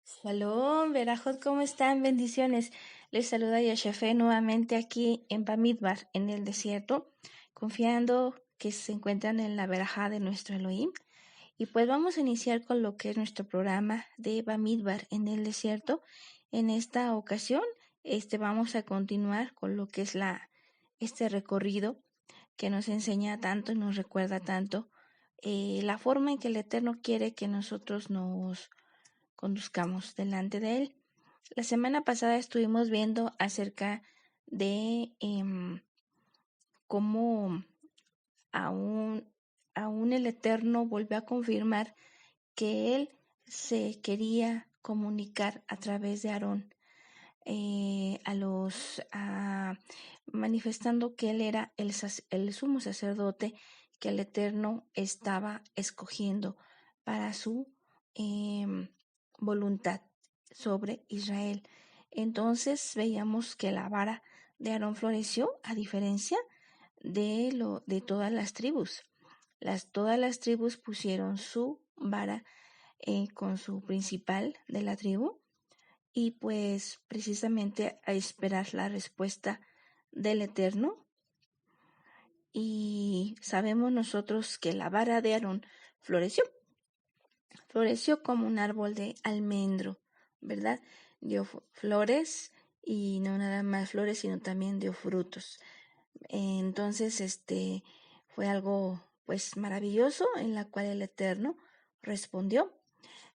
Shalom, Berajot, ¿cómo están? Bendiciones. Les saluda Yashafe nuevamente aquí en Bamidbar, en el desierto, confiando que se encuentran en la verajá de nuestro Elohim. Y pues vamos a iniciar con lo que es nuestro programa de Bamidbar en el desierto. En esta ocasión, vamos a continuar con lo que es este recorrido que nos enseña tanto y nos recuerda tanto la forma en que el Eterno quiere que nosotros nos conduzcamos delante de Él. La semana pasada estuvimos viendo acerca de cómo aún, aún el Eterno volvió a confirmar que Él se quería comunicar a través de Aarón, manifestando que Él era el sumo sacerdote que el Eterno estaba escogiendo para su voluntad sobre Israel. Entonces veíamos que la vara de Aarón floreció a diferencia de todas las tribus. Todas las tribus pusieron su vara con su principal de la tribu y pues precisamente a esperar la respuesta del Eterno. Y sabemos nosotros que la vara de Aarón floreció como un árbol de almendro, ¿verdad? Dio flores y no nada más flores, sino también dio frutos. Entonces, fue algo pues maravilloso en la cual el Eterno respondió.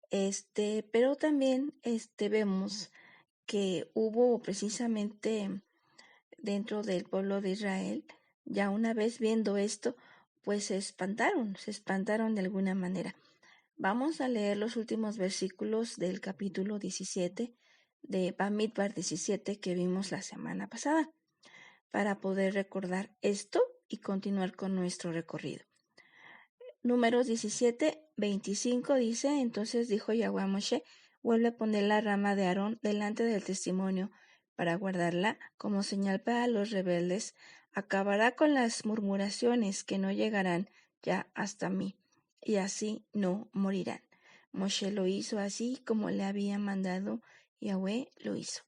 Pero también vemos que hubo precisamente dentro del pueblo de Israel, ya una vez viendo esto, pues se espantaron de alguna manera. Vamos a leer los últimos versículos del capítulo 17 de Bamidbar 17 que vimos la semana pasada, para poder recordar esto y continuar con nuestro recorrido. Números 17, 25 dice: Entonces dijo Yahweh a Moshe: vuelve a poner la rama de Aarón delante del testimonio para guardarla como señal para los rebeldes. Acabará con las murmuraciones que no llegarán ya hasta mí, y así no morirán. Moshe lo hizo así como le había mandado. Yahweh lo hizo.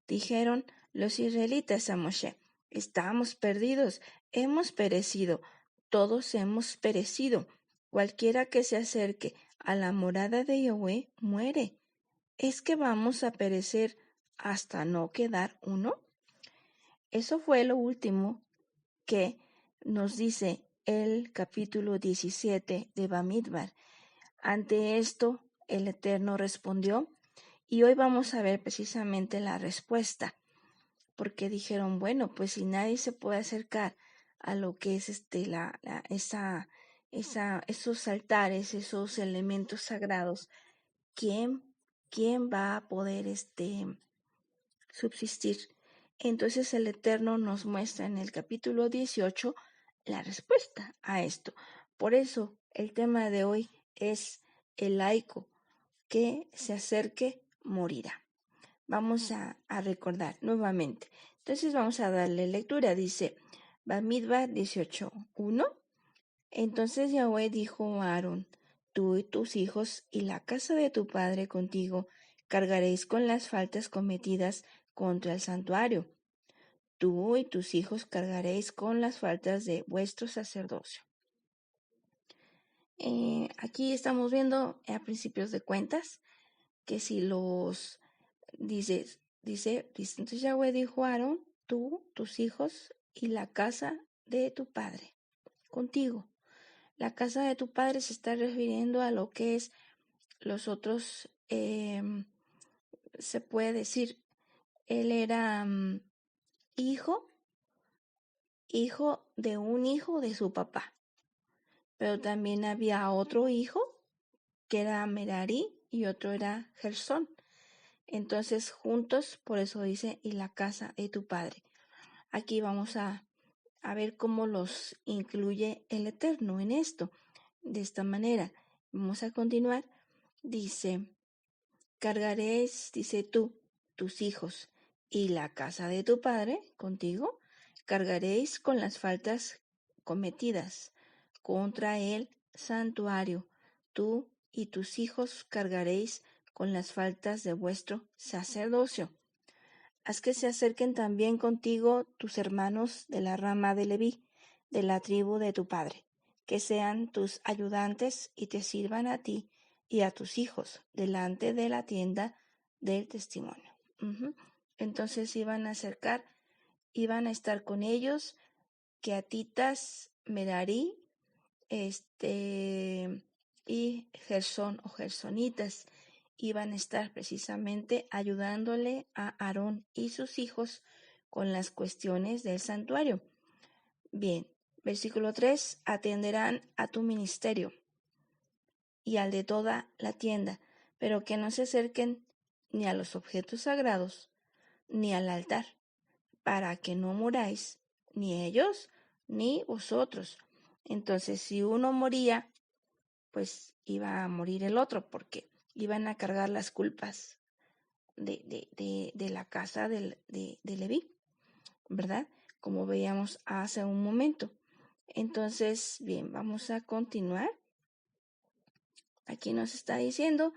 Dijeron los israelitas a Moshe: estamos perdidos, hemos perecido, todos hemos perecido. Cualquiera que se acerque a la morada de Yahweh muere. ¿Es que vamos a perecer hasta no quedar uno? Eso fue lo último que nos dice el capítulo 17 de Bamidbar. Ante esto, el Eterno respondió, y hoy vamos a ver precisamente la respuesta, porque dijeron, bueno, pues si nadie se puede acercar a lo que es esos altares, esos elementos sagrados, ¿quién, quién va a poder subsistir? Entonces el Eterno nos muestra en el capítulo 18 la respuesta a esto. Por eso el tema de hoy es el laico que se acerque morirá. Vamos a recordar nuevamente. Entonces vamos a darle lectura. Dice Bamidbar 18:1. Entonces Yahweh dijo a Aarón: tú y tus hijos y la casa de tu padre contigo cargaréis con las faltas cometidas contra el santuario. Tú y tus hijos cargaréis con las faltas de vuestro sacerdocio. Aquí estamos viendo a principios de cuentas que si los dice, entonces Yahweh dijo a Aarón: tú, tus hijos y la casa de tu padre contigo. La casa de tu padre se está refiriendo a lo que es los otros, se puede decir, él era hijo de un hijo de su papá, pero también había otro hijo que era Merari y otro era Gersón. Entonces juntos, por eso dice, y la casa de tu padre. Aquí vamos a ver cómo los incluye el Eterno en esto. De esta manera, vamos a continuar. Dice, cargaréis, dice tú, tus hijos y la casa de tu padre contigo, cargaréis con las faltas cometidas contra el santuario. Tú y tus hijos cargaréis con las faltas de vuestro sacerdocio. Haz que se acerquen también contigo tus hermanos de la rama de Leví, de la tribu de tu padre, que sean tus ayudantes y te sirvan a ti y a tus hijos delante de la tienda del testimonio. Entonces iban a estar con ellos, Keatitas, Merari, y Gersón o Gersonitas iban a estar precisamente ayudándole a Aarón y sus hijos con las cuestiones del santuario. Bien, versículo 3, atenderán a tu ministerio y al de toda la tienda, pero que no se acerquen ni a los objetos sagrados, ni al altar, para que no muráis, ni ellos, ni vosotros. Entonces, si uno moría, pues iba a morir el otro, porque iban a cargar las culpas de la casa de Leví, ¿verdad? Como veíamos hace un momento. Entonces, bien, vamos a continuar. Aquí nos está diciendo,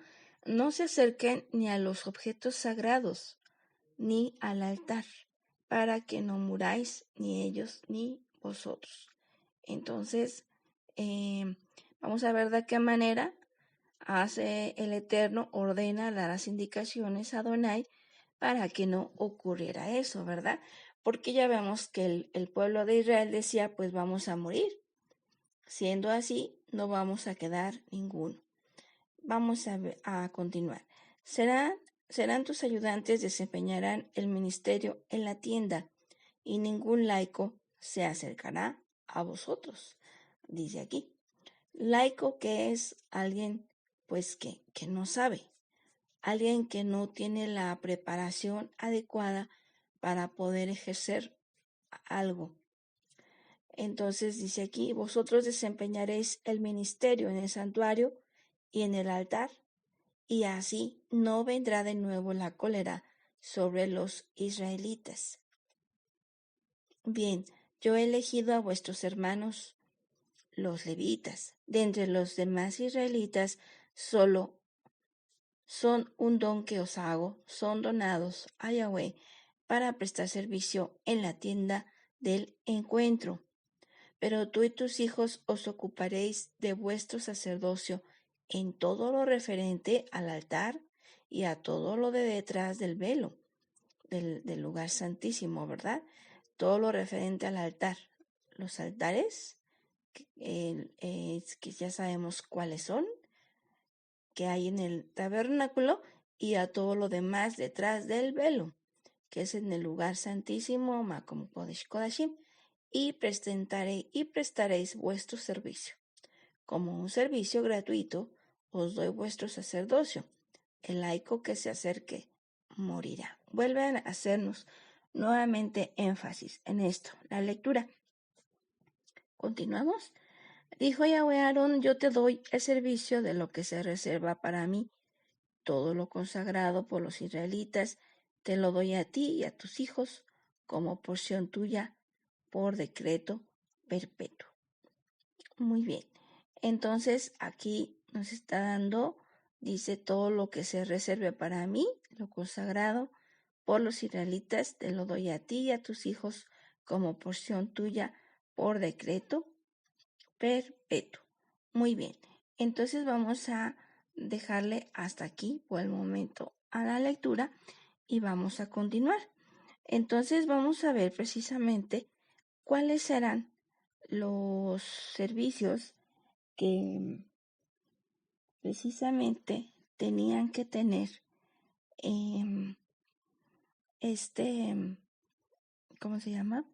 no se acerquen ni a los objetos sagrados, ni al altar, para que no muráis, ni ellos, ni vosotros. Entonces, vamos a ver de qué manera hace el Eterno, ordena, dar las indicaciones a Adonai para que no ocurriera eso, ¿verdad? Porque ya vemos que el pueblo de Israel decía, pues vamos a morir. Siendo así, no vamos a quedar ninguno. Vamos a continuar. Serán tus ayudantes, desempeñarán el ministerio en la tienda, y ningún laico se acercará a vosotros. Dice aquí. Laico, que es alguien pues que no sabe, alguien que no tiene la preparación adecuada para poder ejercer algo. Entonces dice aquí, vosotros desempeñaréis el ministerio en el santuario y en el altar, y así no vendrá de nuevo la cólera sobre los israelitas. Bien, yo he elegido a vuestros hermanos, los levitas, de entre los demás israelitas, solo son un don que os hago, son donados a Yahweh para prestar servicio en la tienda del encuentro. Pero tú y tus hijos os ocuparéis de vuestro sacerdocio en todo lo referente al altar y a todo lo de detrás del velo, del lugar santísimo, ¿verdad? Todo lo referente al altar. Los altares, que ya sabemos cuáles son, que hay en el tabernáculo, y a todo lo demás detrás del velo, que es en el lugar santísimo, Makom Kodesh Kodashim, y prestaréis vuestro servicio. Como un servicio gratuito, os doy vuestro sacerdocio. El laico que se acerque morirá. Vuelven a hacernos nuevamente énfasis en esto. La lectura. Continuamos. Dijo Yahweh a Aarón, yo te doy el servicio de lo que se reserva para mí. Todo lo consagrado por los israelitas te lo doy a ti y a tus hijos como porción tuya por decreto perpetuo. Muy bien. Entonces aquí nos está dando, dice, todo lo que se reserve para mí, lo consagrado por los israelitas, te lo doy a ti y a tus hijos como porción tuya por decreto perpetuo. Muy bien. Entonces vamos a dejarle hasta aquí por el momento a la lectura y vamos a continuar. Entonces vamos a ver precisamente cuáles serán los servicios que precisamente tenían que tener ¿cómo se llama?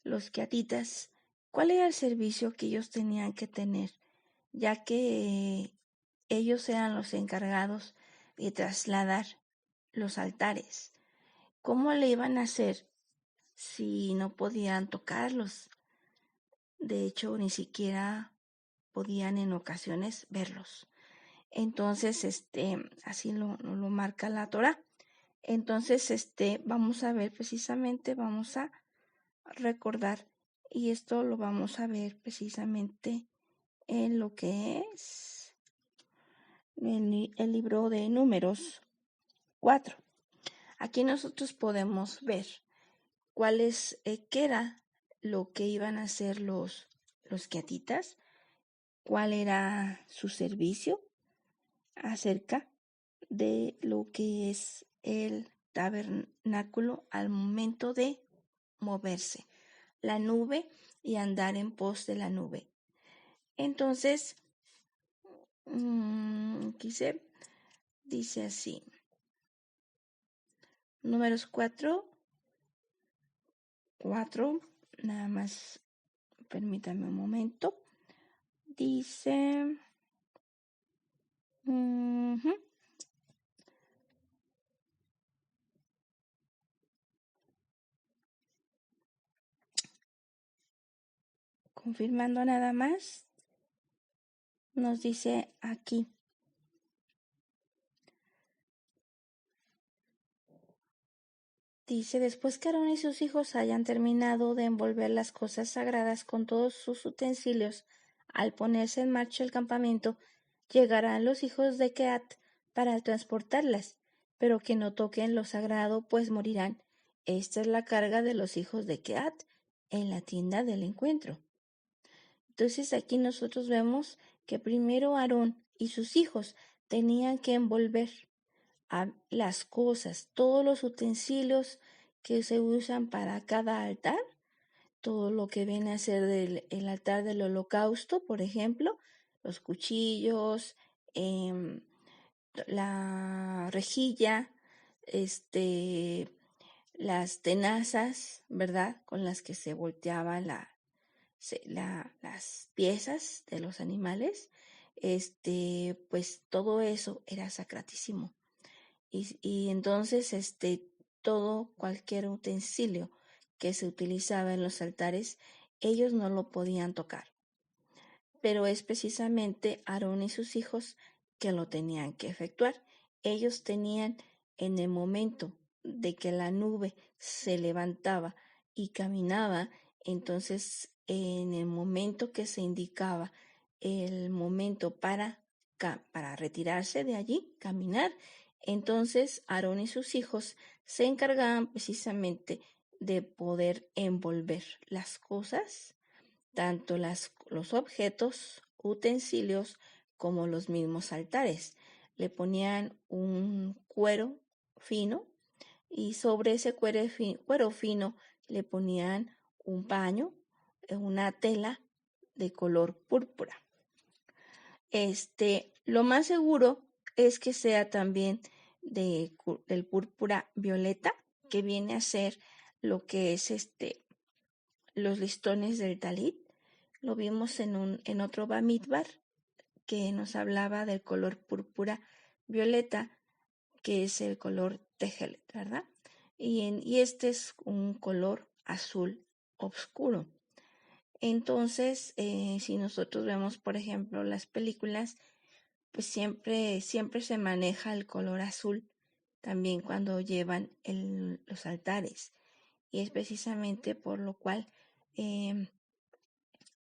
Los keatitas. ¿Cuál era el servicio que ellos tenían que tener? Ya que ellos eran los encargados de trasladar los altares. ¿Cómo le iban a hacer si no podían tocarlos? De hecho, ni siquiera podían en ocasiones verlos. Entonces, así lo marca la Torá. Entonces, vamos a ver precisamente, vamos a recordar, y esto lo vamos a ver precisamente en lo que es el libro de Números 4. Aquí nosotros podemos ver qué era lo que iban a hacer los queatitas, cuál era su servicio acerca de lo que es el tabernáculo al momento de moverse, la nube y andar en pos de la nube. Entonces, dice así, Números 4, nada más, permítame un momento, dice, confirmando nada más, nos dice aquí, dice, después que Aarón y sus hijos hayan terminado de envolver las cosas sagradas con todos sus utensilios, al ponerse en marcha el campamento, llegarán los hijos de Keat para transportarlas, pero que no toquen lo sagrado, pues morirán. Esta es la carga de los hijos de Keat en la tienda del encuentro. Entonces aquí nosotros vemos que primero Aarón y sus hijos tenían que envolver a las cosas, todos los utensilios que se usan para cada altar, todo lo que viene a ser el altar del holocausto, por ejemplo, los cuchillos, la rejilla, las tenazas, ¿verdad? Con las que se volteaban las piezas de los animales, pues todo eso era sacratísimo. Y entonces, cualquier utensilio que se utilizaba en los altares, ellos no lo podían tocar. Pero es precisamente Aarón y sus hijos que lo tenían que efectuar. Ellos tenían, en el momento de que la nube se levantaba y caminaba, entonces en el momento que se indicaba el momento para retirarse de allí, caminar, entonces Aarón y sus hijos se encargaban precisamente de poder envolver las cosas, tanto los objetos, utensilios, como los mismos altares. Le ponían un cuero fino y sobre ese cuero fino le ponían un paño, una tela de color púrpura. Lo más seguro es que sea también del púrpura violeta, que viene a ser lo que es los listones del talit. Lo vimos en otro Bamidbar que nos hablaba del color púrpura violeta, que es el color tejelet, ¿verdad? Y este es un color azul oscuro. Entonces, si nosotros vemos, por ejemplo, las películas, pues siempre se maneja el color azul también cuando llevan los altares. Y es precisamente por lo cual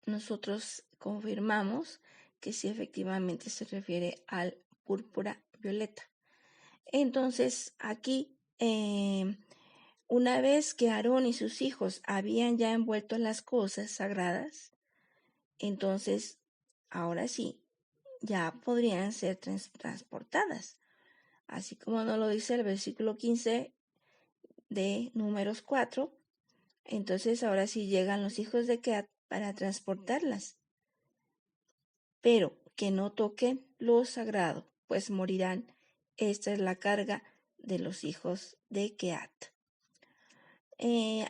nosotros confirmamos que sí efectivamente se refiere al púrpura violeta. Entonces, aquí, una vez que Aarón y sus hijos habían ya envuelto las cosas sagradas, entonces, ahora sí, ya podrían ser transportadas. Así como nos lo dice el versículo 15 de Números 4, entonces ahora sí llegan los hijos de Keat para transportarlas, pero que no toquen lo sagrado, pues morirán. Esta es la carga de los hijos de Keat.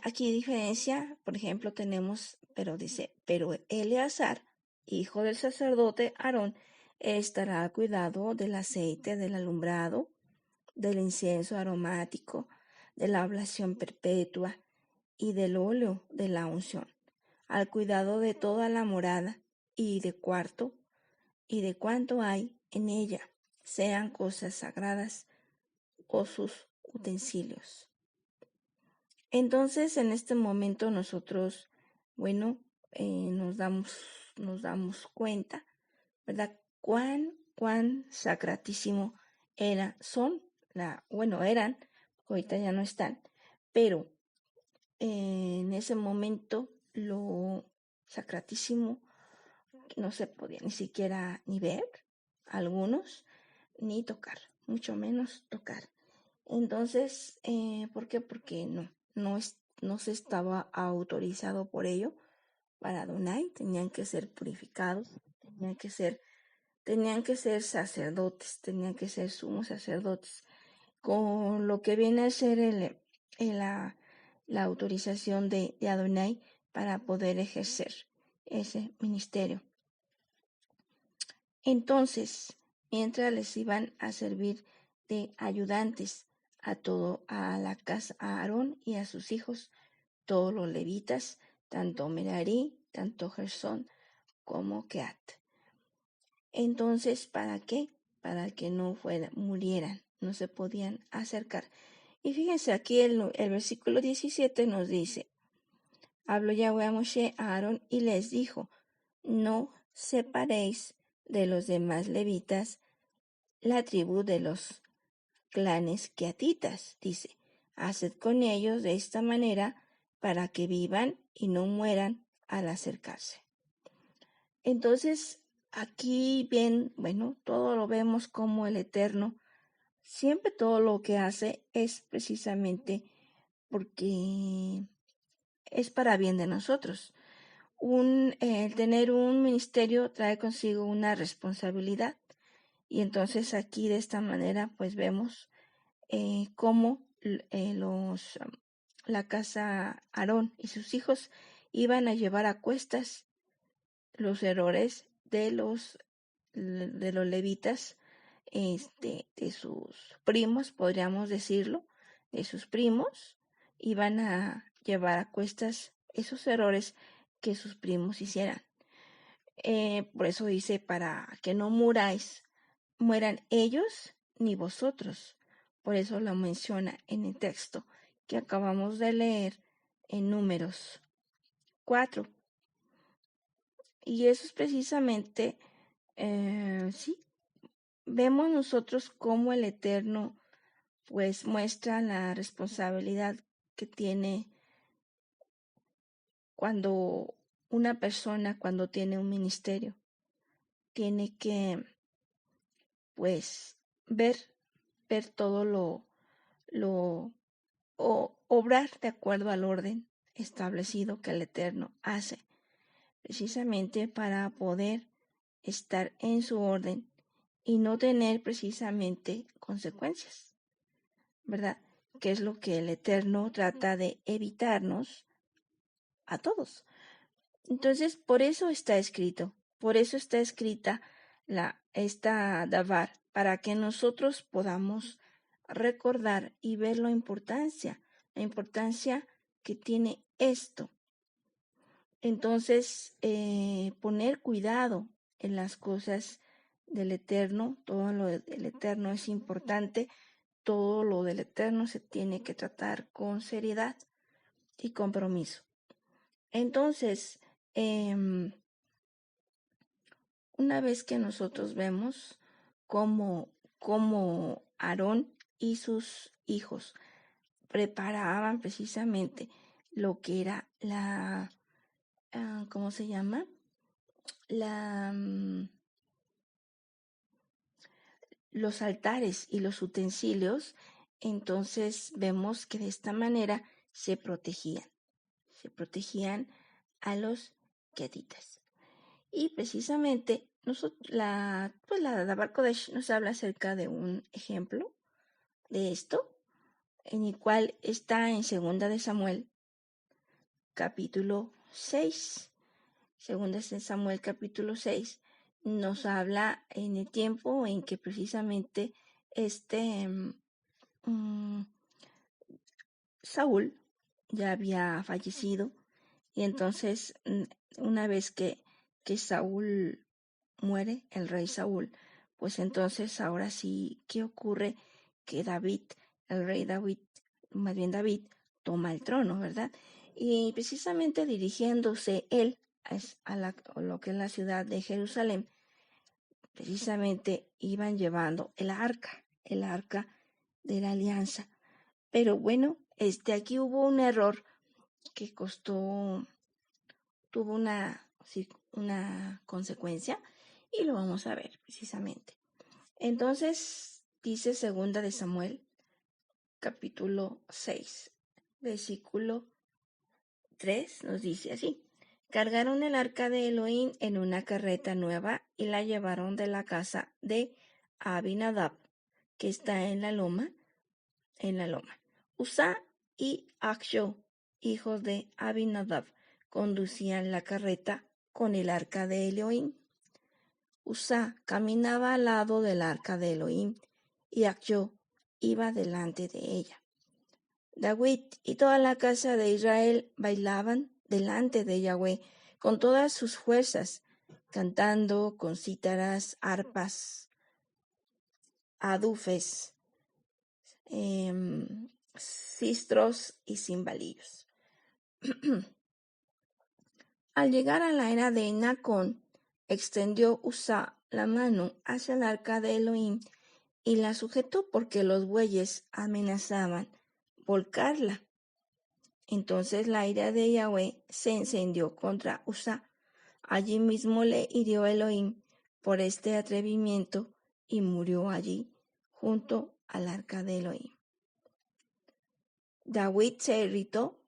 Aquí diferencia, por ejemplo, tenemos, pero Eleazar, hijo del sacerdote Aarón, estará al cuidado del aceite del alumbrado, del incienso aromático, de la oblación perpetua y del óleo de la unción, al cuidado de toda la morada y de cuarto y de cuanto hay en ella, sean cosas sagradas o sus utensilios. Entonces, en este momento nosotros, nos damos cuenta, ¿verdad? Cuán cuán sacratísimo eran, ahorita ya no están, pero en ese momento lo sacratísimo no se podía ni siquiera ni ver, algunos, ni tocar, mucho menos tocar. Entonces, ¿por qué? Porque no se estaba autorizado por ello para Adonai, tenían que ser purificados, tenían que ser sacerdotes, tenían que ser sumos sacerdotes, con lo que viene a ser la autorización de Adonai para poder ejercer ese ministerio. Entonces, mientras les iban a servir de ayudantes a la casa, a Aarón y a sus hijos, todos los levitas, tanto Merari, tanto Gersón como Keat. Entonces, ¿para qué? Para que no murieran, no se podían acercar. Y fíjense, aquí el versículo 17 nos dice, habló Yahweh a Moshe, a Aarón, y les dijo, no separéis de los demás levitas la tribu de los clanes keatitas, dice, haced con ellos de esta manera para que vivan y no mueran al acercarse. Entonces, aquí bien, todo lo vemos como el Eterno, siempre todo lo que hace es precisamente porque es para bien de nosotros. El tener un ministerio trae consigo una responsabilidad. Y entonces aquí de esta manera pues vemos cómo la casa Aarón y sus hijos iban a llevar a cuestas los errores de los levitas, de sus primos, podríamos decirlo, de sus primos, iban a llevar a cuestas esos errores que sus primos hicieran. Por eso dice, para que no mueran ellos ni vosotros. Por eso lo menciona en el texto que acabamos de leer en Números 4. Y eso es precisamente, sí, vemos nosotros cómo el Eterno pues muestra la responsabilidad que tiene cuando una persona, cuando tiene un ministerio, tiene que pues ver todo o obrar de acuerdo al orden establecido que el Eterno hace, precisamente para poder estar en su orden y no tener precisamente consecuencias, ¿verdad? Que es lo que el Eterno trata de evitarnos a todos. Entonces, por eso está escrito, por eso está escrita esta Davar, para que nosotros podamos recordar y ver la importancia que tiene esto. Entonces, poner cuidado en las cosas del Eterno, todo lo del Eterno es importante, todo lo del Eterno se tiene que tratar con seriedad y compromiso. Entonces, una vez que nosotros vemos cómo Aarón y sus hijos preparaban precisamente lo que era ¿cómo se llama? Los altares y los utensilios, entonces vemos que de esta manera se protegían a los keatitas. Y precisamente la Davar Kodesh nos habla acerca de un ejemplo de esto, en el cual está en 2 de Samuel, capítulo 6. 2 de Samuel, capítulo 6, nos habla en el tiempo en que precisamente Saúl ya había fallecido, y entonces una vez que Saúl muere, el rey Saúl, pues entonces ahora sí, ¿qué ocurre? Que el rey David, más bien David, toma el trono, ¿verdad? Y precisamente dirigiéndose él a lo que es la ciudad de Jerusalén, precisamente iban llevando el arca de la alianza. Pero bueno, aquí hubo un error que tuvo una consecuencia, y lo vamos a ver precisamente. Entonces dice 2 de Samuel, capítulo 6, versículo 3, nos dice así: cargaron el arca de Elohim en una carreta nueva y la llevaron de la casa de Abinadab, que está en la loma. Uzá y Achjo, hijos de Abinadab, conducían la carreta con el arca de Elohim. Uzá caminaba al lado del arca de Elohim y Achjo iba delante de ella. David y toda la casa de Israel bailaban delante de Yahweh con todas sus fuerzas, cantando con cítaras, arpas, adufes, sistros y cimbalillos. Al llegar a la era de Nacón, extendió Uzá la mano hacia el arca de Elohim y la sujetó porque los bueyes amenazaban volcarla. Entonces la ira de Yahweh se encendió contra Uzá. Allí mismo le hirió Elohim por este atrevimiento y murió allí junto al arca de Elohim. David se irritó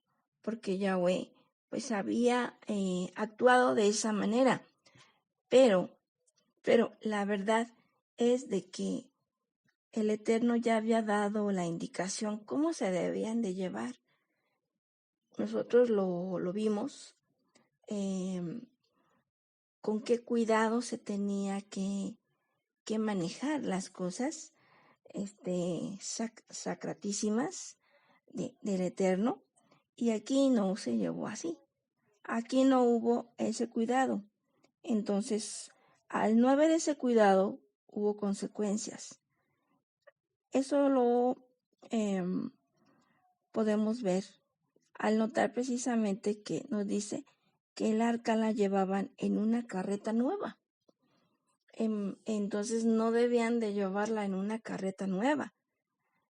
porque Yahweh pues había actuado de esa manera, pero la verdad es de que el Eterno ya había dado la indicación cómo se debían de llevar. Nosotros lo vimos, con qué cuidado se tenía que manejar las cosas sacratísimas del Eterno, y aquí no se llevó así. Aquí no hubo ese cuidado. Entonces, al no haber ese cuidado, hubo consecuencias. Eso lo podemos ver al notar precisamente que nos dice que el arca la llevaban en una carreta nueva. Entonces no debían de llevarla en una carreta nueva.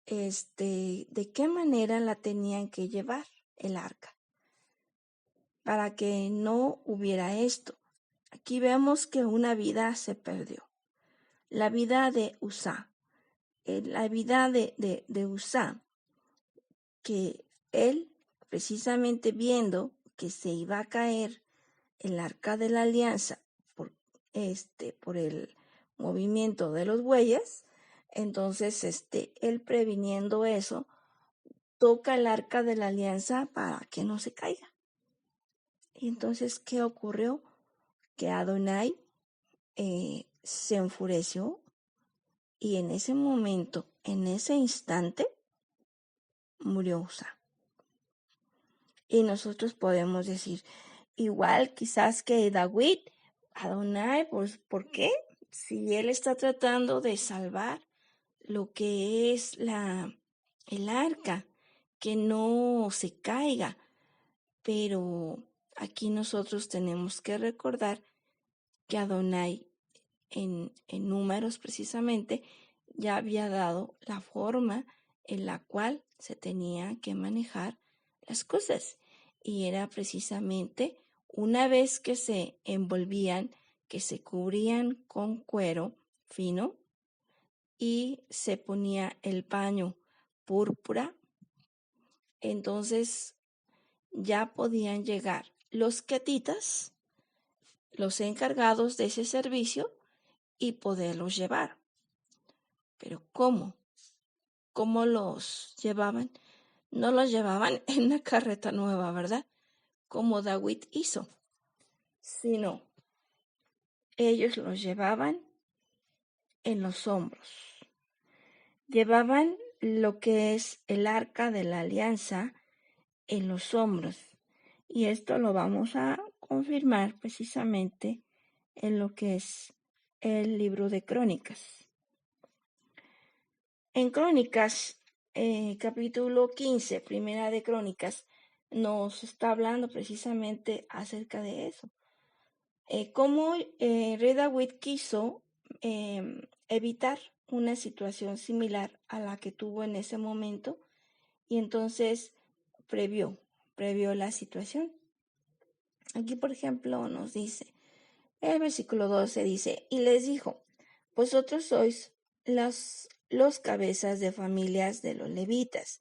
¿De qué manera la tenían que llevar el arca? Para que no hubiera esto. Aquí vemos que una vida se perdió. La vida de Uzá. La vida de Uzá, que él, precisamente viendo que se iba a caer el arca de la alianza por el movimiento de los bueyes, entonces él, previniendo eso, toca el arca de la alianza para que no se caiga. Y entonces, ¿qué ocurrió? Que Adonai se enfureció, y en ese momento, en ese instante, murió Uzá. Y nosotros podemos decir, igual quizás que David, Adonai, pues ¿por qué? Si él está tratando de salvar lo que es el arca, que no se caiga. Pero aquí nosotros tenemos que recordar que Adonai en Números precisamente ya había dado la forma en la cual se tenía que manejar las cosas, y era precisamente una vez que se envolvían, que se cubrían con cuero fino y se ponía el paño púrpura, entonces ya podían llegar los quetitas, los encargados de ese servicio, y poderlos llevar. Pero ¿cómo? ¿Cómo los llevaban? No los llevaban en una carreta nueva, ¿verdad? Como David hizo, sino ellos los llevaban en los hombros. Llevaban lo que es el arca de la alianza en los hombros. Y esto lo vamos a confirmar precisamente en lo que es el libro de Crónicas. En Crónicas, capítulo 15, primera de Crónicas, nos está hablando precisamente acerca de eso. Cómo rey David quiso evitar una situación similar a la que tuvo en ese momento, y entonces previó la situación. Aquí, por ejemplo, nos dice, el versículo 12 dice, y les dijo, vosotros sois los cabezas de familias de los levitas,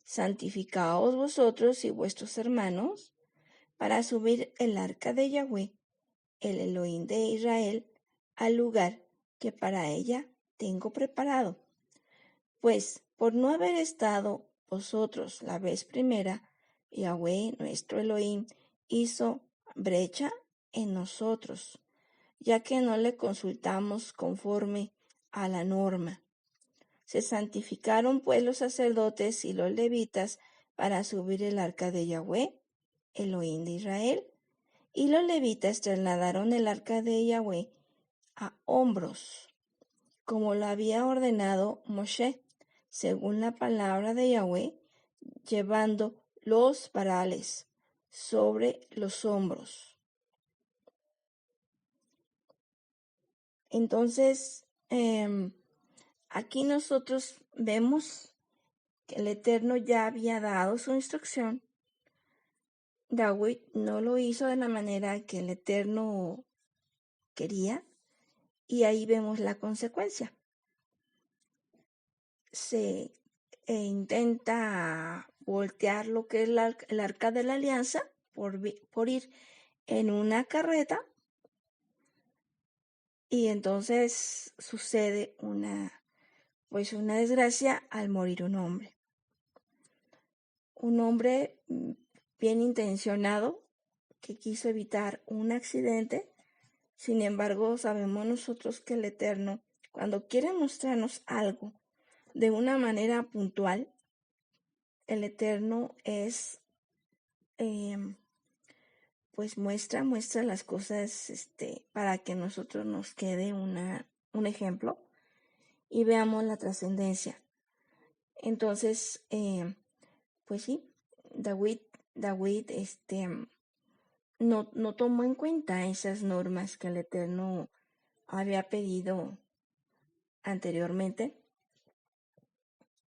santificaos vosotros y vuestros hermanos para subir el arca de Yahweh, el Elohim de Israel, al lugar que para ella tengo preparado. Pues por no haber estado vosotros la vez primera, Yahweh nuestro Elohim hizo brecha en nosotros, ya que no le consultamos conforme a la norma. Se santificaron pues los sacerdotes y los levitas para subir el arca de Yahweh, Elohim de Israel, y los levitas trasladaron el arca de Yahweh a hombros, como lo había ordenado Moshe, según la palabra de Yahweh, llevando los varales sobre los hombros. Entonces, aquí nosotros vemos que el Eterno ya había dado su instrucción. David no lo hizo de la manera que el Eterno quería, y ahí vemos la consecuencia. Se intenta voltear lo que es el arca de la alianza por ir en una carreta, y entonces sucede una desgracia al morir un hombre. Un hombre bien intencionado que quiso evitar un accidente. Sin embargo, sabemos nosotros que el Eterno, cuando quiere mostrarnos algo de una manera puntual, el Eterno es, pues muestra las cosas para que nosotros nos quede un ejemplo y veamos la trascendencia. Entonces, pues sí, David no tomó en cuenta esas normas que el Eterno había pedido anteriormente.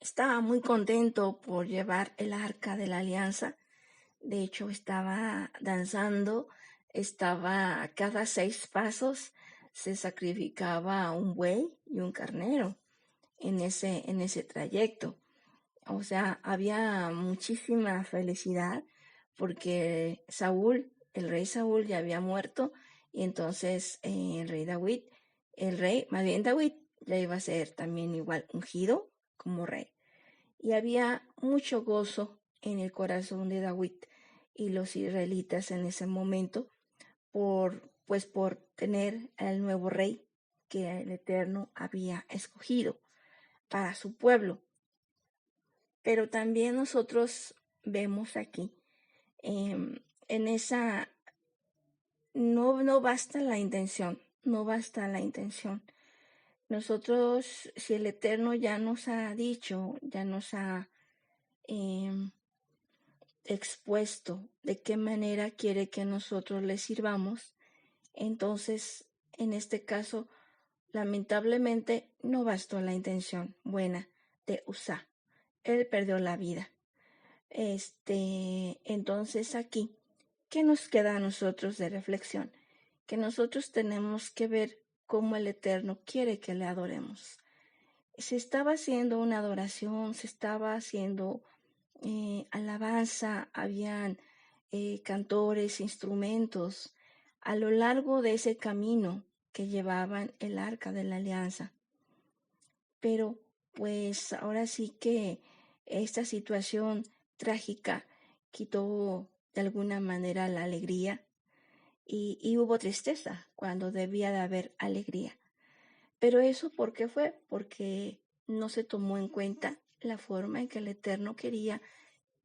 Estaba muy contento por llevar el arca de la alianza. De hecho, estaba danzando, estaba cada 6 pasos se sacrificaba un buey y un carnero en ese trayecto. O sea, había muchísima felicidad porque el rey Saúl ya había muerto, y entonces David ya iba a ser también igual ungido como rey. Y había mucho gozo en el corazón de David y los israelitas en ese momento por tener al nuevo rey que el Eterno había escogido para su pueblo. Pero también nosotros vemos aquí, en esa, no basta la intención, Nosotros, si el Eterno ya nos ha dicho, ya nos ha expuesto de qué manera quiere que nosotros le sirvamos, entonces, en este caso, lamentablemente, no bastó la intención buena de Usa. Él perdió la vida. Entonces aquí, ¿qué nos queda a nosotros de reflexión? Que nosotros tenemos que ver cómo el Eterno quiere que le adoremos. Se estaba haciendo una adoración, se estaba haciendo alabanza, habían cantores, instrumentos a lo largo de ese camino que llevaban el arca de la alianza. Pero pues ahora sí que esta situación trágica quitó de alguna manera la alegría, y hubo tristeza cuando debía de haber alegría. Pero eso, ¿por qué fue? Porque no se tomó en cuenta la forma en que el Eterno quería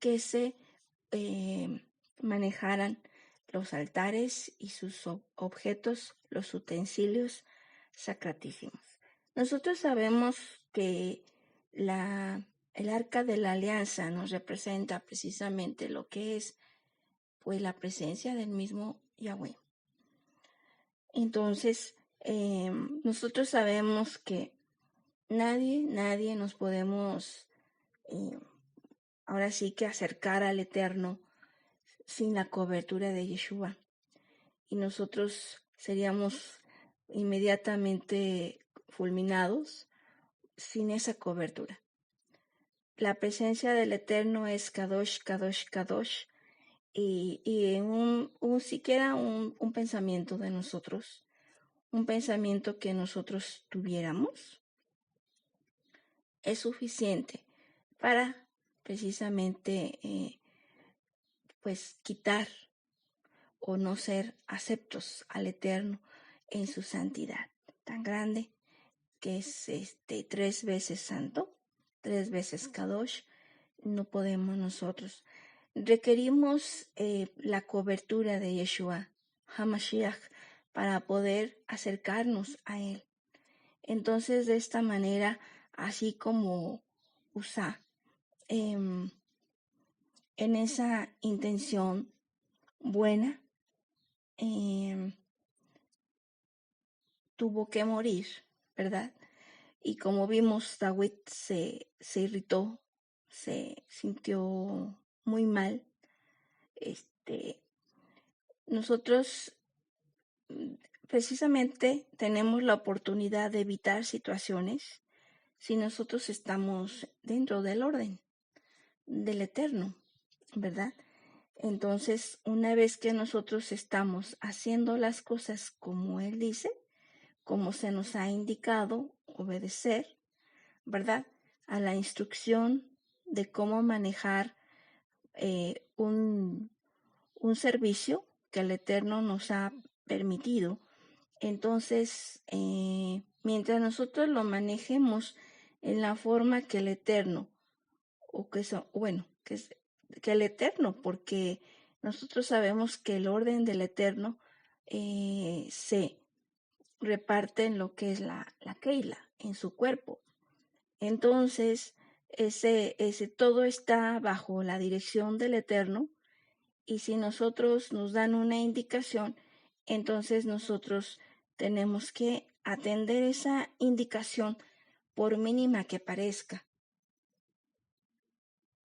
que se manejaran los altares y sus objetos, los utensilios sacratísimos. Nosotros sabemos que el arca de la alianza nos representa precisamente lo que es pues la presencia del mismo Yahweh. Entonces, nosotros sabemos que nadie nos podemos ahora sí que acercar al Eterno sin la cobertura de Yeshua. Y nosotros seríamos inmediatamente fulminados sin esa cobertura. La presencia del Eterno es Kadosh, Kadosh, Kadosh. Y en siquiera un pensamiento de nosotros, un pensamiento que nosotros tuviéramos, es suficiente para precisamente pues quitar o no ser aceptos al Eterno en su santidad tan grande, que es 3 veces santo, 3 veces Kadosh. No podemos nosotros. Requerimos la cobertura de Yeshua HaMashiach para poder acercarnos a Él. Entonces, de esta manera, así como Usa, en esa intención buena, tuvo que morir, ¿verdad? Y como vimos, David se irritó, se sintió muy mal. Nosotros precisamente tenemos la oportunidad de evitar situaciones si nosotros estamos dentro del orden del Eterno, ¿verdad? Entonces, una vez que nosotros estamos haciendo las cosas como Él dice, como se nos ha indicado, obedecer, ¿verdad? A la instrucción de cómo manejar un servicio que el Eterno nos ha permitido. Entonces, mientras nosotros lo manejemos en la forma que el Eterno, o que son, bueno, que el Eterno, porque nosotros sabemos que el orden del Eterno se reparte en lo que es la Keila, en su cuerpo. Entonces, ese todo está bajo la dirección del Eterno, y si nosotros nos dan una indicación, entonces nosotros tenemos que atender esa indicación por mínima que parezca.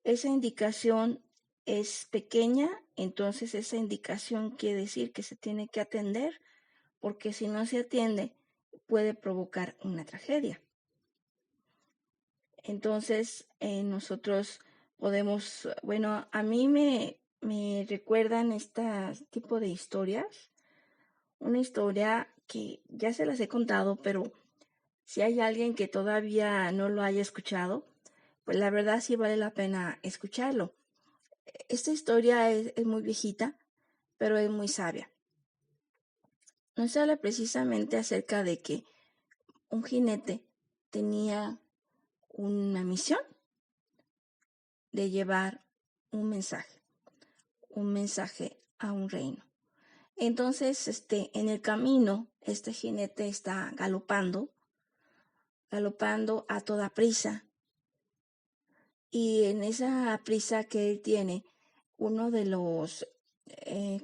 Esa indicación es pequeña, entonces esa indicación quiere decir que se tiene que atender, porque si no se atiende puede provocar una tragedia. Entonces nosotros podemos, bueno, a mí me recuerdan este tipo de historias, una historia que ya se las he contado, pero si hay alguien que todavía no lo haya escuchado, pues la verdad sí vale la pena escucharlo. Esta historia es muy viejita, pero es muy sabia. Nos habla precisamente acerca de que un jinete tenía una misión de llevar un mensaje a un reino. Entonces, en el camino, este jinete está galopando a toda prisa. Y en esa prisa que él tiene, uno de los,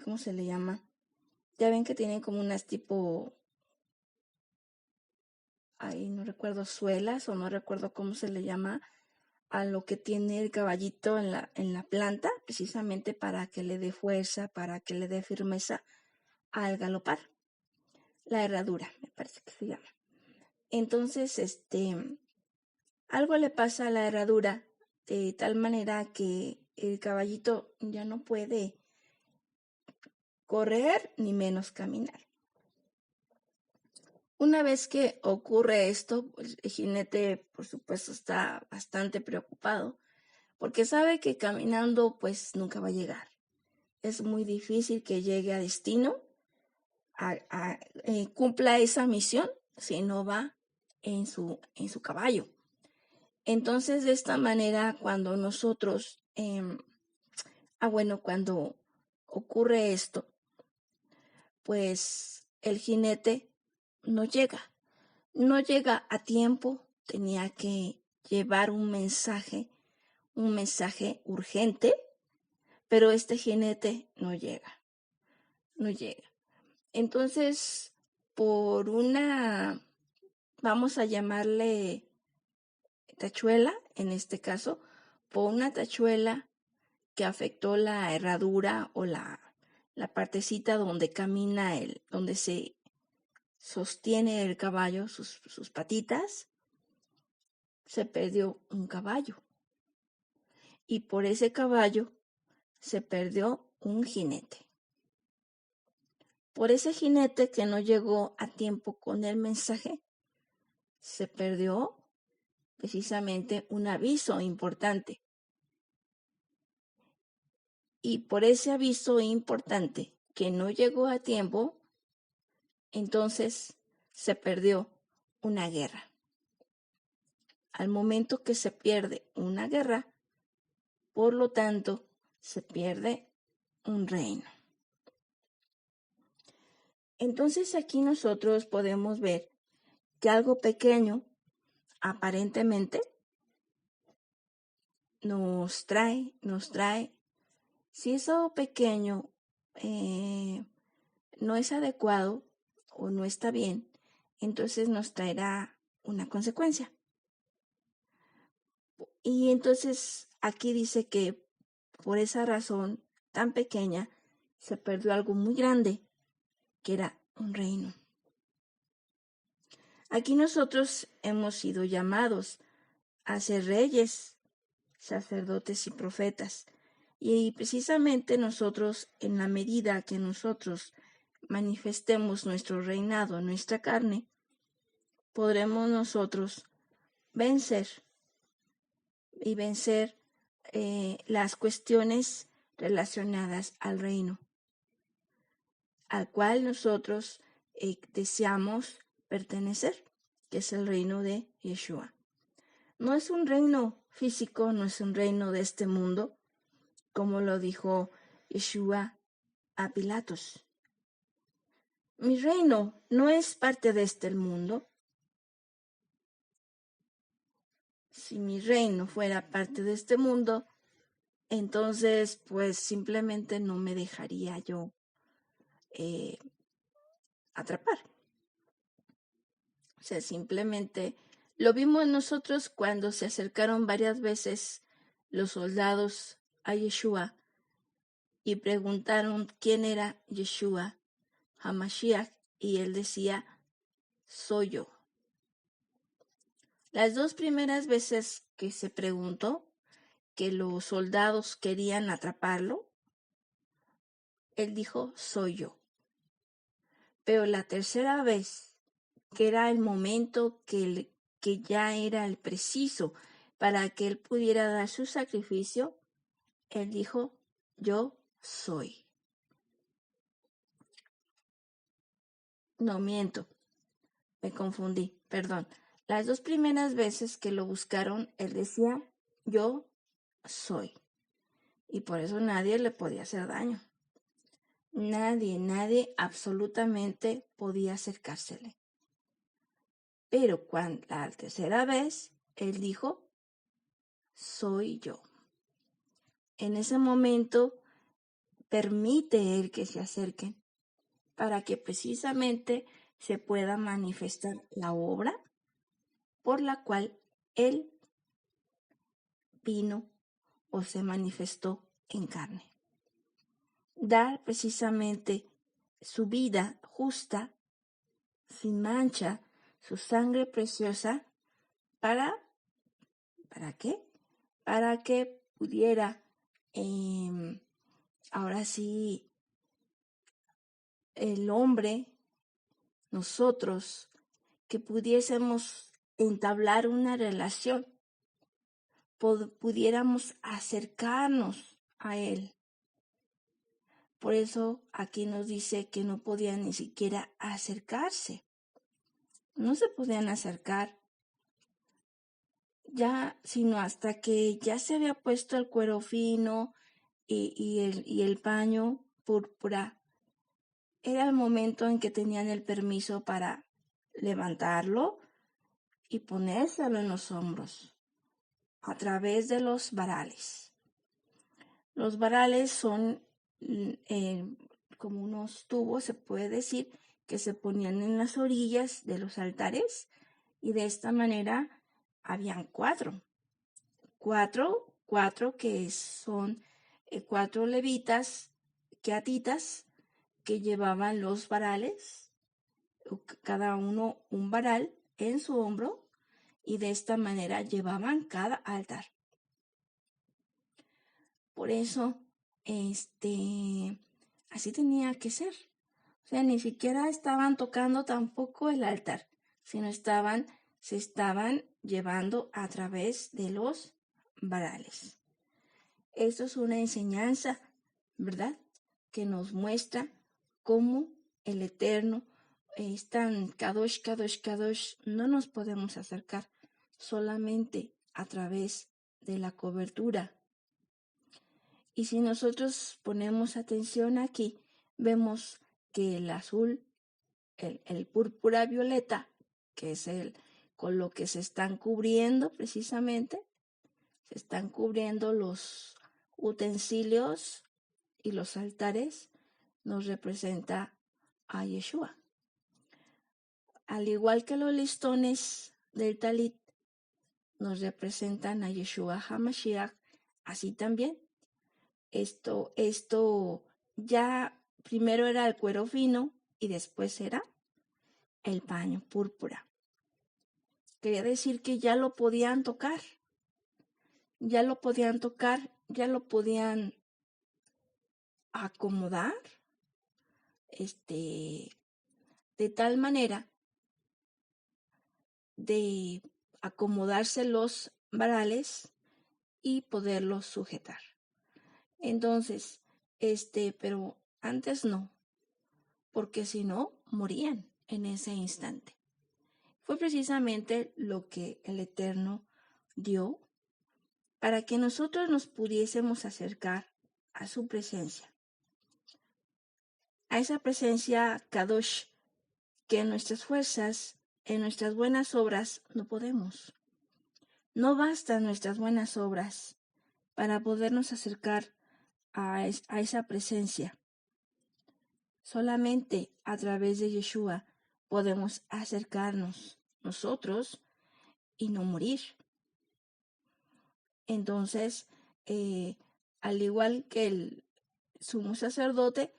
¿cómo se le llama? Ya ven que tienen como unas tipo, ahí no recuerdo, suelas, o no recuerdo cómo se le llama a lo que tiene el caballito en la planta, precisamente para que le dé fuerza, para que le dé firmeza al galopar. La herradura, me parece que se llama. Entonces, algo le pasa a la herradura de tal manera que el caballito ya no puede correr ni menos caminar. Una vez que ocurre esto, pues, el jinete, por supuesto, está bastante preocupado porque sabe que caminando pues nunca va a llegar. Es muy difícil que llegue a destino, cumpla esa misión si no va en su caballo. Entonces, de esta manera, cuando nosotros, cuando ocurre esto, pues el jinete no llega a tiempo, tenía que llevar un mensaje urgente, pero este jinete no llega. Entonces, por una, vamos a llamarle tachuela, en este caso, por una tachuela que afectó la herradura o la partecita donde camina donde se sostiene el caballo, sus patitas, se perdió un caballo. Y por ese caballo se perdió un jinete. Por ese jinete que no llegó a tiempo con el mensaje, se perdió precisamente un aviso importante. Y por ese aviso importante que no llegó a tiempo, entonces se perdió una guerra. Al momento que se pierde una guerra, por lo tanto, se pierde un reino. Entonces aquí nosotros podemos ver que algo pequeño, aparentemente, nos trae, si eso pequeño no es adecuado o no está bien, entonces nos traerá una consecuencia. Y entonces aquí dice que por esa razón tan pequeña se perdió algo muy grande, que era un reino. Aquí nosotros hemos sido llamados a ser reyes, sacerdotes y profetas. Y precisamente nosotros, en la medida que nosotros manifestemos nuestro reinado en nuestra carne, podremos nosotros vencer las cuestiones relacionadas al reino, al cual nosotros deseamos pertenecer, que es el reino de Yeshua. No es un reino físico, no es un reino de este mundo, como lo dijo Yeshua a Pilatos. Mi reino no es parte de este mundo. Si mi reino fuera parte de este mundo, entonces pues simplemente no me dejaría yo atrapar. O sea, simplemente lo vimos nosotros cuando se acercaron varias veces los soldados a Yeshua y preguntaron quién era Yeshua HaMashiach, y él decía, soy yo. Las dos primeras veces que se preguntó, que los soldados querían atraparlo, él dijo, soy yo. Pero la tercera vez, que era el momento que ya era el preciso para que él pudiera dar su sacrificio, él dijo, yo soy. No, miento, me confundí, perdón. Las dos primeras veces que lo buscaron, él decía, yo soy. Y por eso nadie le podía hacer daño. Nadie absolutamente podía acercársele. Pero cuando la tercera vez, él dijo, soy yo. En ese momento, permite él que se acerquen para que precisamente se pueda manifestar la obra por la cual él vino o se manifestó en carne. Dar precisamente su vida justa, sin mancha, su sangre preciosa, ¿para qué? Para que pudiera, ahora sí, el hombre, nosotros, que pudiésemos entablar una relación, pudiéramos acercarnos a él. Por eso aquí nos dice que no podían ni siquiera acercarse. No se podían acercar ya, sino hasta que ya se había puesto el cuero fino y el paño púrpura. Era el momento en que tenían el permiso para levantarlo y ponérselo en los hombros a través de los varales. Los varales son como unos tubos, se puede decir, que se ponían en las orillas de los altares, y de esta manera habían cuatro que son 4 levitas, queatitas, que llevaban los varales, cada uno un varal en su hombro, y de esta manera llevaban cada altar. Por eso, así tenía que ser. O sea, ni siquiera estaban tocando tampoco el altar, sino se estaban llevando a través de los varales. Esto es una enseñanza, ¿verdad?, que nos muestra cómo el Eterno es tan Kadosh, Kadosh, Kadosh. No nos podemos acercar solamente a través de la cobertura. Y si nosotros ponemos atención aquí, vemos que el azul, el púrpura violeta, que es con lo que se están cubriendo precisamente, se están cubriendo los utensilios y los altares, nos representa a Yeshua. Al igual que los listones del talit nos representan a Yeshua HaMashiach, así también. Esto ya primero era el cuero fino y después era el paño púrpura. Quería decir que ya lo podían tocar, ya lo podían acomodar, de tal manera de acomodarse los varales y poderlos sujetar. Entonces, pero antes no, porque si no, morían en ese instante. Fue precisamente lo que el Eterno dio para que nosotros nos pudiésemos acercar a su presencia, a esa presencia Kadosh, que en nuestras fuerzas, en nuestras buenas obras, no podemos. No bastan nuestras buenas obras para podernos acercar a esa presencia. Solamente a través de Yeshua podemos acercarnos nosotros y no morir. Entonces, al igual que el sumo sacerdote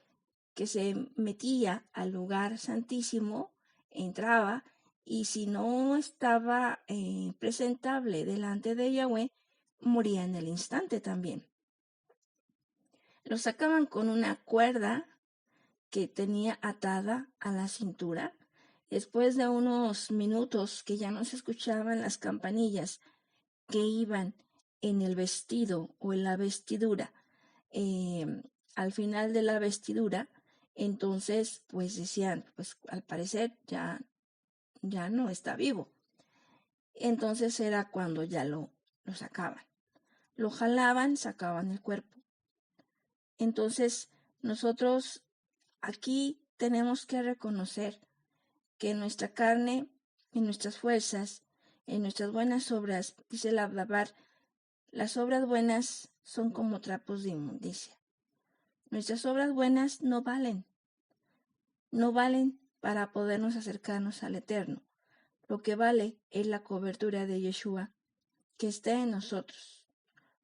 que se metía al lugar santísimo, entraba, y si no estaba presentable delante de Yahweh, moría en el instante también. Lo sacaban con una cuerda que tenía atada a la cintura. Después de unos minutos que ya no se escuchaban las campanillas que iban en el vestido o en la vestidura, al final de la vestidura, entonces pues decían, pues al parecer ya no está vivo. Entonces era cuando ya lo sacaban. Lo jalaban, sacaban el cuerpo. Entonces nosotros aquí tenemos que reconocer que en nuestra carne, en nuestras fuerzas, en nuestras buenas obras, dice el Abdabar, las obras buenas son como trapos de inmundicia. Nuestras obras buenas no valen para podernos acercarnos al Eterno. Lo que vale es la cobertura de Yeshua que esté en nosotros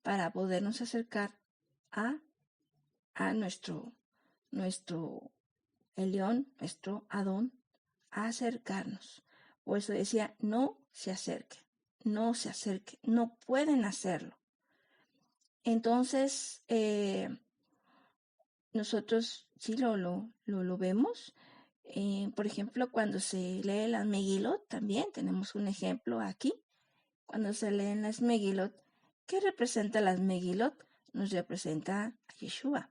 para podernos acercar a nuestro Elión, nuestro Adón, a acercarnos. Por eso decía, no se acerque, no pueden hacerlo. Entonces, nosotros sí lo vemos. Por ejemplo, cuando se lee las Megilot, también tenemos un ejemplo aquí. Cuando se leen las Megilot, ¿qué representa las Megilot? Nos representa a Yeshua,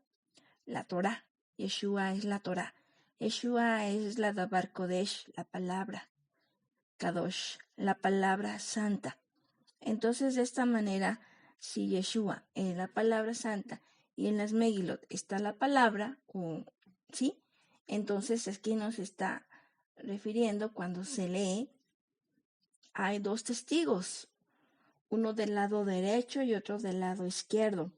la Torah. Yeshua es la Torah. Yeshua es la Dabar Kodesh, la palabra Kadosh, la palabra santa. Entonces, de esta manera, si Yeshua es la palabra santa y en las Megilot está la palabra, ¿sí? Entonces aquí nos está refiriendo cuando se lee, hay 2 testigos, uno del lado derecho y otro del lado izquierdo.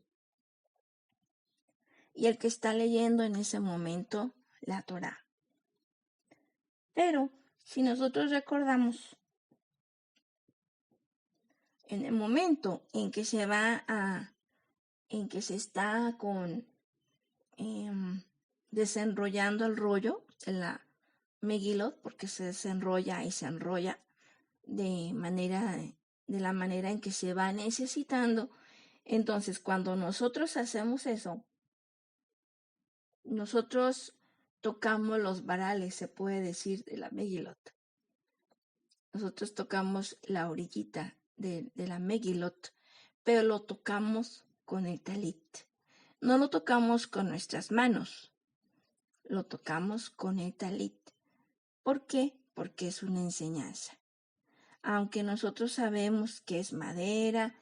Y el que está leyendo en ese momento la Torah. Pero si nosotros recordamos, en el momento en que se está desenrollando el rollo de la Megilot, porque se desenrolla y se enrolla de la manera en que se va necesitando. Entonces, cuando nosotros hacemos eso, nosotros tocamos los varales, se puede decir, de la Megilot. Nosotros tocamos la orillita de la Megilot, pero lo tocamos con el talit. No lo tocamos con nuestras manos, lo tocamos con el talit. ¿Por qué? Porque es una enseñanza. Aunque nosotros sabemos que es madera,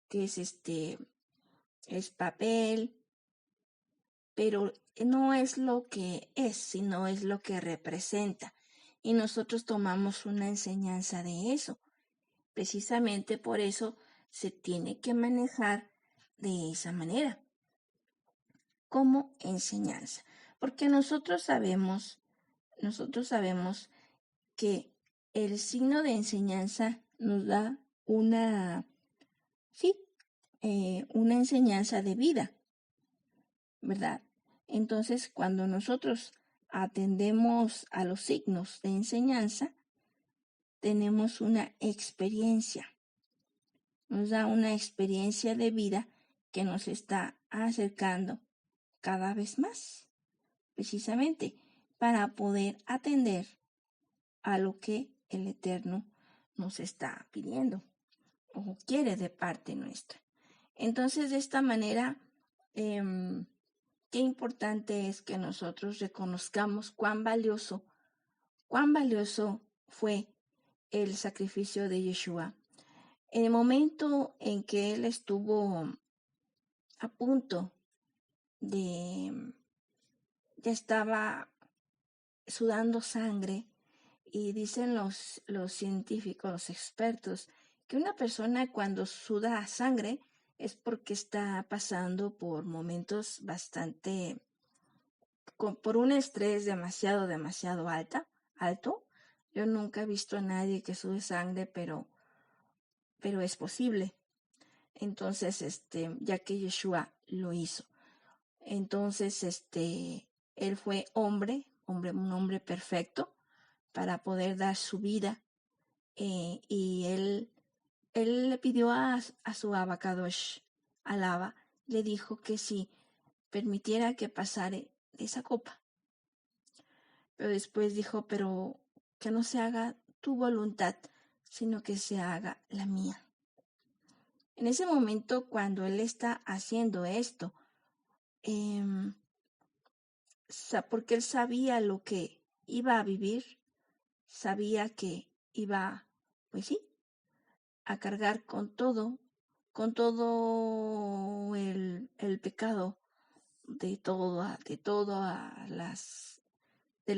que es papel, pero no es lo que es, sino es lo que representa. Y nosotros tomamos una enseñanza de eso. Precisamente por eso se tiene que manejar de esa manera, como enseñanza. Porque nosotros sabemos que el signo de enseñanza nos da una enseñanza de vida, ¿verdad? Entonces, cuando nosotros atendemos a los signos de enseñanza, tenemos una experiencia, nos da una experiencia de vida que nos está acercando cada vez más, precisamente para poder atender a lo que el Eterno nos está pidiendo o quiere de parte nuestra. Entonces, de esta manera, qué importante es que nosotros reconozcamos cuán valioso fue el sacrificio de Yeshua. En el momento en que él estuvo a punto ya estaba sudando sangre, y dicen los científicos, los expertos, que una persona cuando suda sangre es porque está pasando por momentos por un estrés demasiado alto. Yo nunca he visto a nadie que sude sangre, pero es posible. Entonces, ya que Yeshua lo hizo. Entonces, él fue un hombre perfecto para poder dar su vida. Y él le pidió a su Abacadosh, Alaba, le dijo que si permitiera que pasara esa copa. Pero después dijo, pero que no se haga tu voluntad, sino que se haga la mía. En ese momento, cuando él está haciendo esto, porque él sabía lo que iba a vivir, sabía que iba, pues sí, a cargar con todo el pecado del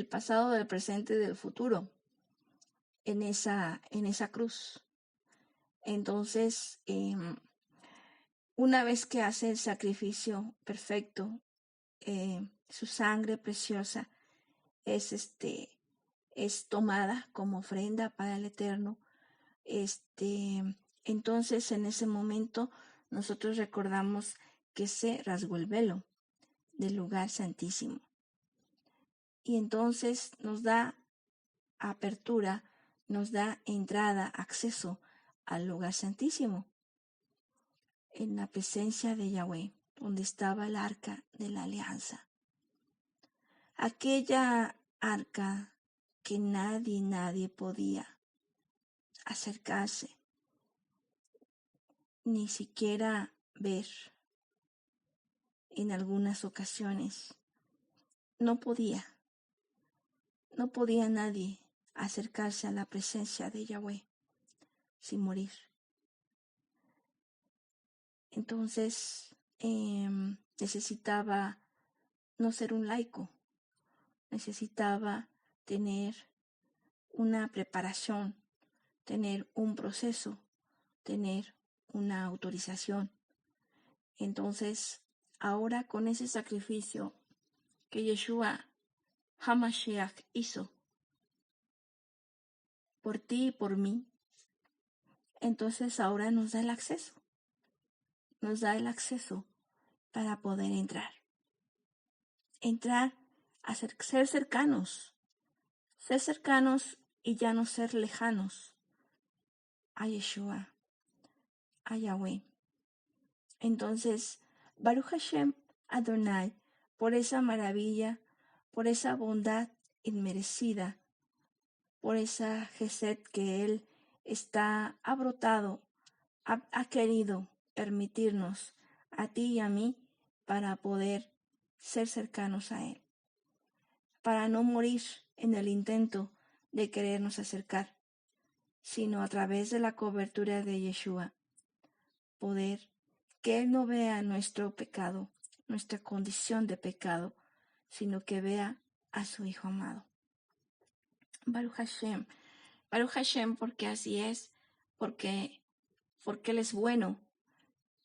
pasado, del presente y del futuro en esa cruz. Entonces, una vez que hace el sacrificio perfecto, su sangre preciosa es tomada como ofrenda para el Eterno. Entonces, en ese momento, nosotros recordamos que se rasgó el velo del lugar santísimo. Y entonces nos da apertura, nos da entrada, acceso al lugar santísimo, en la presencia de Yahweh, donde estaba el arca de la alianza. Aquella arca que nadie podía acercarse, ni siquiera ver. En algunas ocasiones no podía nadie acercarse a la presencia de Yahweh sin morir. Entonces necesitaba no ser un laico, necesitaba tener una preparación, tener un proceso, tener una autorización. Entonces, ahora con ese sacrificio que Yeshua HaMashiach hizo, por ti y por mí. Entonces ahora nos da el acceso para poder entrar a ser cercanos y ya no ser lejanos a Yeshua, a Yahweh. Entonces, Baruch Hashem Adonai, por esa maravilla, por esa bondad inmerecida, por esa gesed que Él ha brotado, ha querido permitirnos a ti y a mí para poder ser cercanos a Él, para no morir en el intento de querernos acercar, sino a través de la cobertura de Yeshua, poder que Él no vea nuestro pecado, nuestra condición de pecado, sino que vea a su Hijo amado. Baruch Hashem, porque así es, porque Él es bueno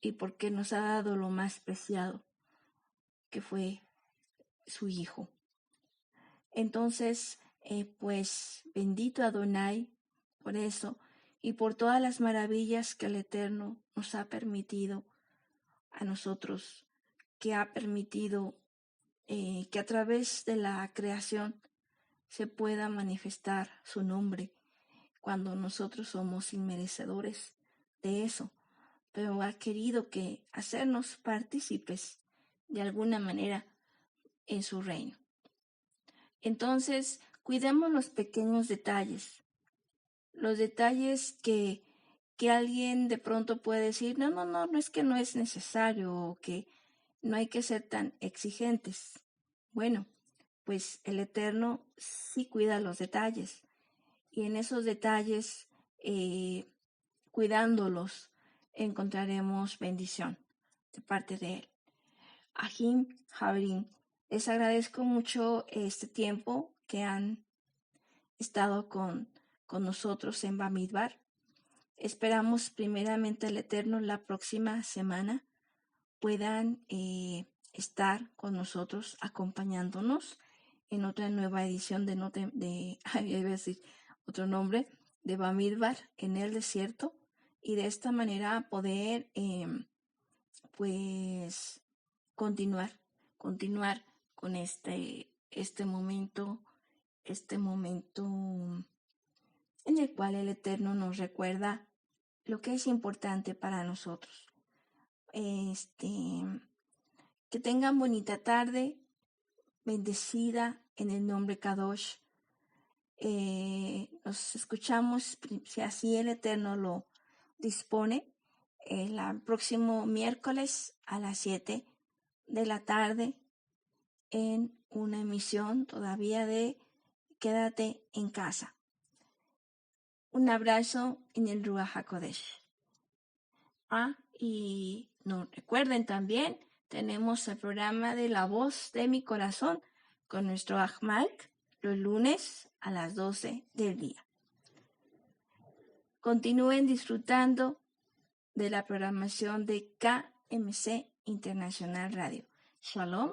y porque nos ha dado lo más preciado, que fue su Hijo. Entonces, pues bendito Adonai por eso y por todas las maravillas que el Eterno nos ha permitido a nosotros, que ha permitido que a través de la creación se pueda manifestar su nombre cuando nosotros somos inmerecedores de eso, pero ha querido que hacernos partícipes de alguna manera en su reino. Entonces, cuidemos los pequeños detalles, los detalles que alguien de pronto puede decir, no es que no es necesario o que no hay que ser tan exigentes. Bueno, pues el Eterno sí cuida los detalles y en esos detalles, cuidándolos, encontraremos bendición de parte de Él. Ahim Javerim, les agradezco mucho este tiempo que han estado con nosotros en Bamidbar. Esperamos primeramente el Eterno la próxima semana puedan estar con nosotros acompañándonos en otra nueva edición iba a decir otro nombre, de Bamidbar en el desierto, y de esta manera poder pues continuar con este momento en el cual el Eterno nos recuerda lo que es importante para nosotros. Que tengan bonita tarde, bendecida en el nombre Kadosh. Nos escuchamos, si así el Eterno lo dispone, el próximo miércoles a las 7 de la tarde en una emisión todavía de Quédate en casa. Un abrazo en el Ruach HaKodesh. Y no recuerden también, tenemos el programa de La Voz de mi Corazón con nuestro Ahmalk los lunes a las 12 del día. Continúen disfrutando de la programación de KMC Internacional Radio. Shalom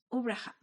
Ubraja.